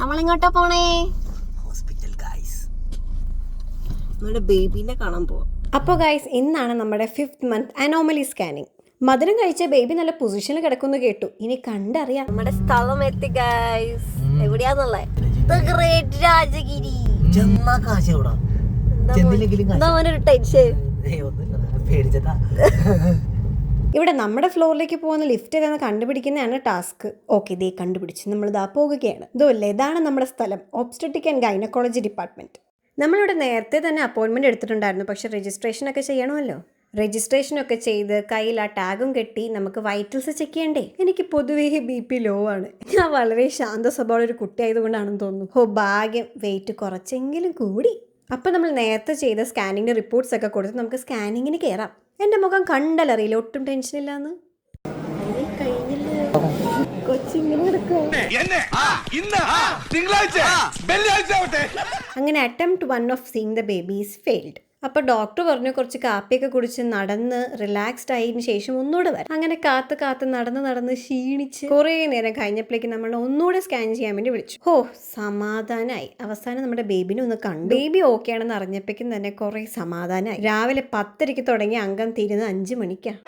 നമ്മളെങ്ങോട്ടാ പോണേ? Hospital guys, നമ്മുടെ ബേബീനെ കാണാൻ പോവാം. അപ്പോൾ ഗൈസ്, ഇന്നാണ് നമ്മുടെ 5th month അനോമലി സ്കാനിങ്. മധുരം കഴിച്ച ബേബി നല്ല പൊസിഷനിൽ കിടക്കുന്നു കേട്ടു. ഇനി കണ്ടറിയാം. നമ്മുടെ സ്ഥലം എത്തി ഗൈസ്. എവിടെയാന്നുള്ളേ? രാജഗിരി. ടെൻഷൻ. ഇവിടെ നമ്മുടെ ഫ്ലോറിലേക്ക് പോകുന്ന ലിഫ്റ്റ് ഏതാണെന്ന് കണ്ടുപിടിക്കുന്നതാണ് ടാസ്ക്. ഓക്കെ, ഇതേ കണ്ടുപിടിച്ച് നമ്മളിതാ പോകുകയാണ്. ഇതല്ലേ, ഇതാണ് നമ്മുടെ സ്ഥലം, ഒബ്സ്റ്ററ്റിക് ആൻഡ് ഗൈനക്കോളജി ഡിപ്പാർട്ട്മെന്റ്. നമ്മളിവിടെ നേരത്തെ തന്നെ അപ്പോയിൻമെന്റ് എടുത്തിട്ടുണ്ടായിരുന്നു, പക്ഷെ രജിസ്ട്രേഷനൊക്കെ ചെയ്യണമല്ലോ. രജിസ്ട്രേഷനൊക്കെ ചെയ്ത് കയ്യിൽ ആ ടാഗും കെട്ടി നമുക്ക് വൈറ്റൽസ് ചെക്ക് ചെയ്യണ്ടേ. എനിക്ക് പൊതുവേ BP ലോ ആണ്. ഞാൻ വളരെ ശാന്ത സ്വഭാവമുള്ള ഒരു കുട്ടി ആയതുകൊണ്ടാണെന്ന് തോന്നുന്നു. ഭാഗ്യം, വെയിറ്റ് കുറച്ചെങ്കിലും കൂടി. അപ്പം നമ്മൾ നേരത്തെ ചെയ്ത സ്കാനിങ്ങിൻ്റെ റിപ്പോർട്ട്സ് ഒക്കെ കൊടുത്ത് നമുക്ക് സ്കാനിങ്ങിന് കയറാം. എൻ്റെ മുഖം കണ്ടലറിയില്ല, ഒട്ടും ടെൻഷനില്ലാന്ന്. അങ്ങനെ attempt 1 of seeing the baby is failed. അപ്പോൾ ഡോക്ടർ പറഞ്ഞു കുറച്ച് കാപ്പിയൊക്കെ കുടിച്ച് നടന്ന് റിലാക്സ്ഡ് ആയതിനു ശേഷം ഒന്നുകൂടെ വരാം. അങ്ങനെ കാത്ത് നടന്ന് ക്ഷീണിച്ച് കുറേ നേരം കഴിഞ്ഞപ്പോഴേക്ക് നമ്മൾ ഒന്നുകൂടെ സ്കാൻ ചെയ്യാൻ വേണ്ടി വിളിച്ചു. സമാധാനമായി. അവസാനം നമ്മുടെ ബേബിനെ ഒന്ന് കണ്ടു. ബേബി ഓക്കെ ആണെന്ന് അറിഞ്ഞപ്പോഴേക്കും തന്നെ കുറേ സമാധാനമായി. രാവിലെ 10:30 തുടങ്ങി അംഗം തീരുന്നത് 5 മണിക്കാണ്.